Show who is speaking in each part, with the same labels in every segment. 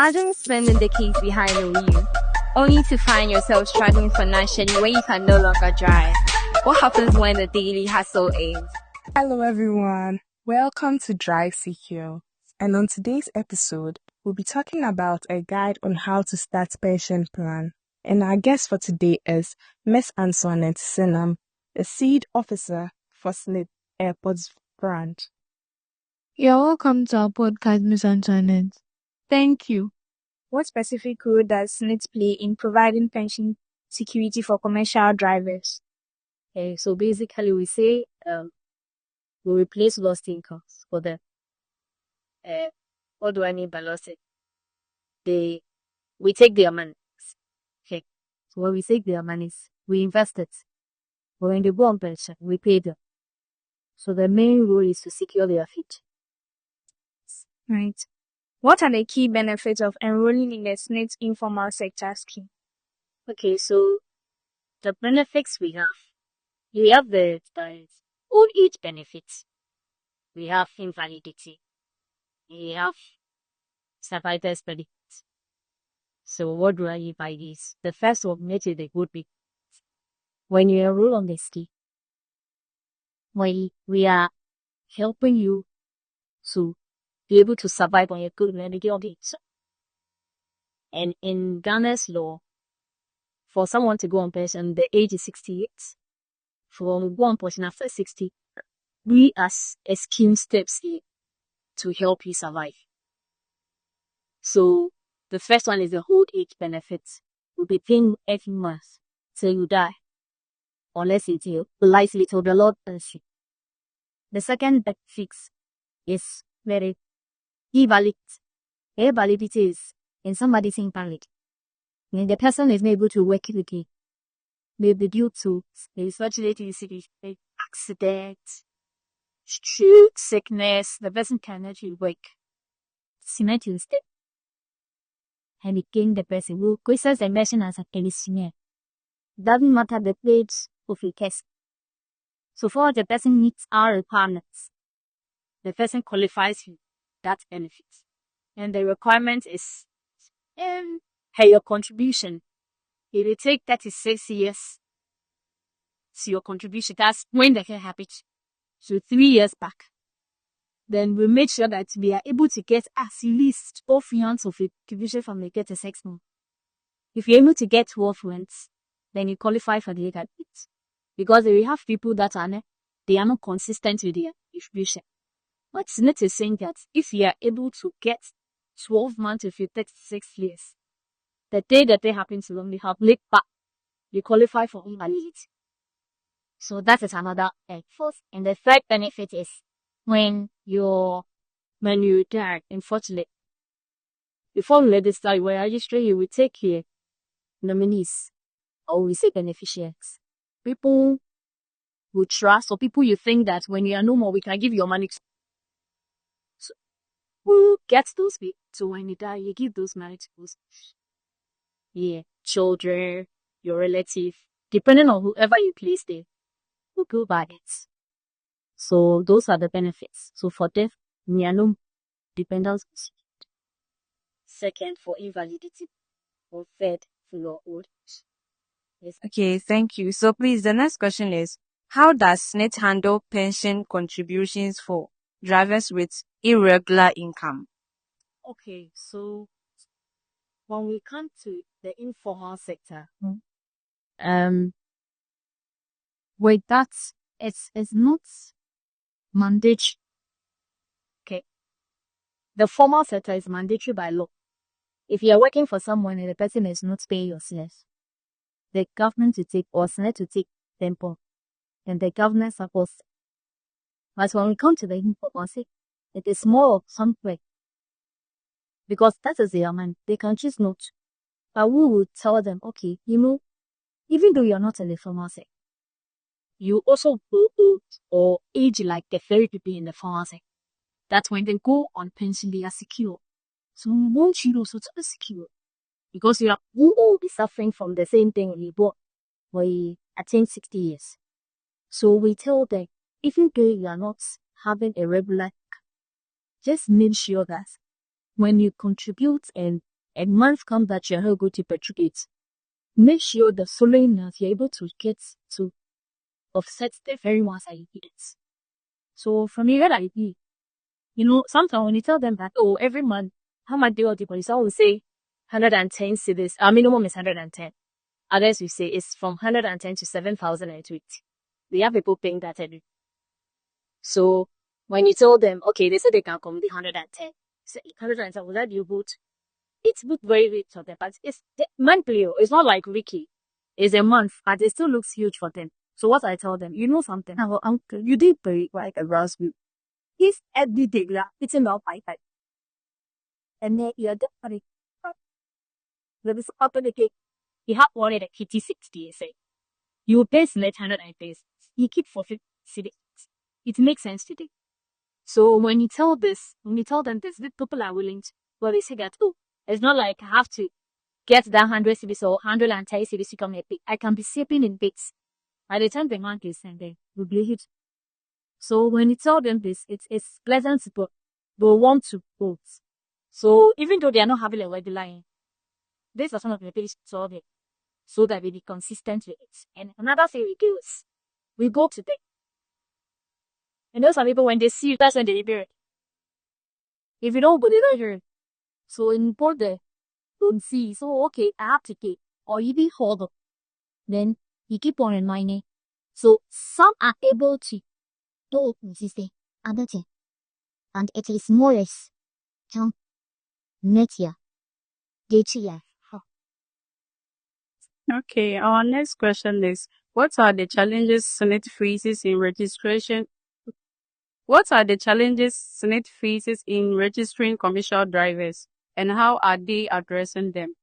Speaker 1: Imagine spending decades behind the wheel, only to find yourself struggling financially when you can no longer drive. What happens when the daily hustle ends?
Speaker 2: Hello everyone, welcome to Drive Secure. And on today's episode, we'll be talking about a guide on how to start pension plan. And our guest for today is Miss Antoinette Sinam, the seed officer for SSNIT Airports branch.
Speaker 3: You're welcome to our podcast, Miss Antoinette.
Speaker 1: Thank you. What specific role does SSNIT play in providing pension security for commercial drivers?
Speaker 4: So basically we say we replace lost incomes for them. What do I mean by lost? We take their money. Okay. So when we take their money, we invest it. But when they go on pension, we pay them. So the main role is to secure their future.
Speaker 1: Right. What are the key benefits of enrolling in the SSNIT informal sector scheme?
Speaker 4: Okay, so the benefits we have the old age benefits. We have invalidity. We have survivor's benefits. So what do I mean by this? The first one, which is the good big. When you enroll on the scheme, we are helping you to be able to survive on your good medical needs. And in Ghana's law, for someone to go on pension, the age is 68. For one person after 60, we as a scheme steps in to help you survive. So the first one is the old age benefits. Will be paying every month till you die, unless it's likely to the Lord pension. The second benefit is very invalid. Invalidity is in somebody's invalid. When the person is not able to work again, maybe due to unfortunately accident, stroke, sickness, the person cannot work. Cement instead. And again, the person will question the mention as a engineer. Doesn't matter the page of the case. So far, the person meets our requirements. The person qualifies for that benefit. And the requirement is your contribution. It will take 36 years to your contribution. That's when the can happen. So 3 years back. Then we make sure that we are able to get at least 12 months of a contribution from the get to 6 months. If you're able to get 12 months, then you qualify for the legal bit. Because we have people that are not consistent with their distribution. But SSNIT is saying that if you are able to get 12 months of your 36 years, the day that they happen to only have late back, you qualify for invalidity. So that is another fourth. And the third benefit is when you die, unfortunately, before we let this start, when registry, you will take your nominees or we say beneficiaries. People who trust or people you think that when you are no more, we can give your money to. So who gets those people? So when you die, you give those money to those. Yeah, children, your relative, depending on whoever you place there, who go by it. So those are the benefits. So for death, we are no dependence. Second, for invalidity. Or third, for your old age. Yes.
Speaker 1: Okay, thank you. So please, the next question is, how does SSNIT handle pension contributions for drivers with irregular income?
Speaker 4: Okay, so when we come to the informal sector, with that, it's not mandatory. Okay. The formal sector is mandatory by law. If you are working for someone and the person is not paying your SSNIT, the government to take or SSNIT to take tempo, and the government supports. But when we come to the informal sector, it is more of something. Because that is their money. They can choose not to. But we will tell them, okay, even though you're not in the formal sector, you also go old or age like the very people in the formal sector. That's when they go on pension, they are secure. So we want you also to be secure. Because you will be suffering from the same thing when you bought when you attain 60 years. So we tell them, even though you are not having a regular, just make sure that when you contribute and and month comes that you're not going to petrogate, make sure the following month you're able to get to offset the very ones that you did. So from your idea, sometimes when you tell them that, oh, every month, how much do you deposit? Some will say 110 cedis. Our minimum is 110. Others will say it's from 110 to 7,020. We have people paying that every. So when you tell them, okay, they say they can come the 110. Say 110, will that be good? It's good, very rich for them, but it's monthly. It's not like Ricky. It's a month, but it still looks huge for them. So what I tell them, you know something? I go, uncle, you did pay like a raspberry. He's every day, it's about 5. And then you're definitely, there is open the cake. You have one at 50, 60, you say. You pay SSNIT 100 and pays. You keep for 50 cedis. It makes sense today. So when you tell them this, the people are willing to, well, they say that, oh, it's not like I have to get that 100 cedis or 110 cedis to come and pay. I can be saving in bits. By the time the month is ended, we'll be hit. So when you tell them this, it's pleasant to put. They want to vote. So even though they are not having a wedding line, these are some of the things to solve it, so that we be consistent with it. And another thing we do is we go to them. And those are people, when they see you, that's when they hear it. If you don't go, they don't hear it. So in both the don't see, so okay, I have to pay, or you be hold up. Then you keep on reminding. So some are able to do consistent, and it is more less. Next year,
Speaker 5: Okay, our next question is, what are the challenges SSNIT faces in registration? What are the challenges SSNIT faces in registering commercial drivers, and how are they addressing them?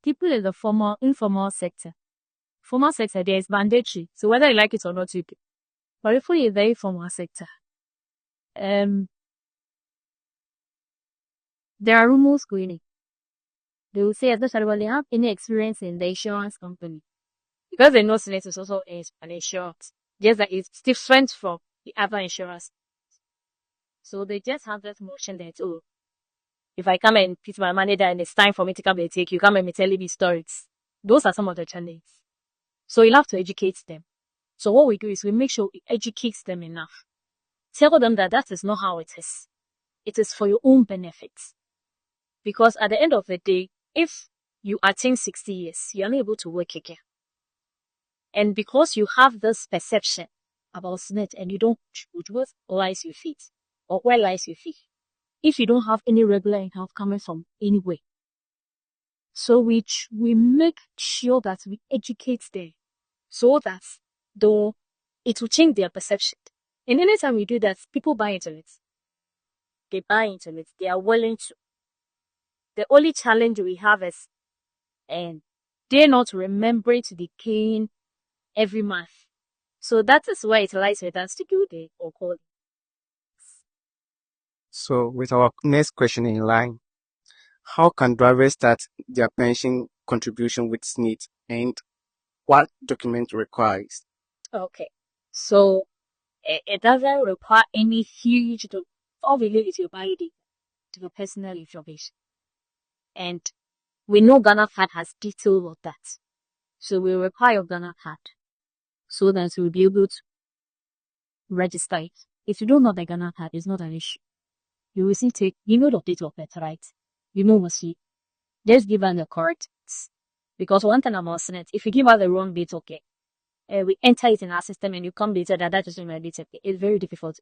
Speaker 4: People in the informal sector. Formal sector, there is mandatory. So whether you like it or not, you pay. But if you're in the informal sector, there are rumors going in. They will say, especially when they have any experience in the insurance company, because they know SSNIT is also an insurance, just that it's different from the other insurance. So they just have that motion that, oh, if I come and pitch my manager and it's time for me to come and take you, come and be telling me stories. Those are some of the challenges. So you'll have to educate them. So what we do is we make sure we educate them enough. Tell them that that is not how it is. It is for your own benefit. Because at the end of the day, if you attain 60 years, you're unable to work again. And because you have this perception about SSNIT and you don't choose what lies your feet or where lies your feet, if you don't have any regular income coming from anywhere. So we make sure that we educate them so that though it will change their perception. And anytime we do that, people buy into it. They buy into it. They are willing to. The only challenge we have is and they're not remembering to be paying every month. So that is why it lies with us to do the or call.
Speaker 6: So with our next question in line, how can drivers start their pension contribution with SSNIT, and what document requires?
Speaker 4: Okay. So it doesn't require any huge all we need is your ID to your personal information. And we know Ghana card has detail of that. So we require your Ghana card so that we'll be able to register it. If you don't know the Ghana card, it's not an issue. You will see you know the date of birth, right? You know what she just give her the correct. Because one thing about SSNIT, if you give her the wrong date, okay, we enter it in our system and you come later that is my date, okay, it's very difficult.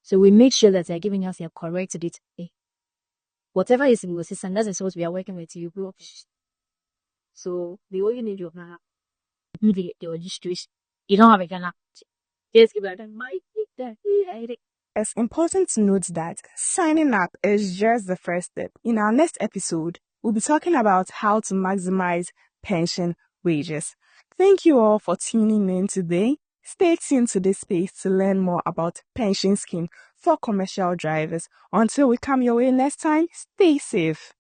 Speaker 4: So we make sure that they're giving us the correct date. Okay. Whatever is in the system, that's what we are working with you. So the only need you now do the registration. You don't have a Ghana. Just give her the mic.
Speaker 2: It's important to note that signing up is just the first step. In our next episode, we'll be talking about how to maximize pension wages. Thank you all for tuning in today. Stay tuned to this space to learn more about pension scheme for commercial drivers. Until we come your way next time, stay safe.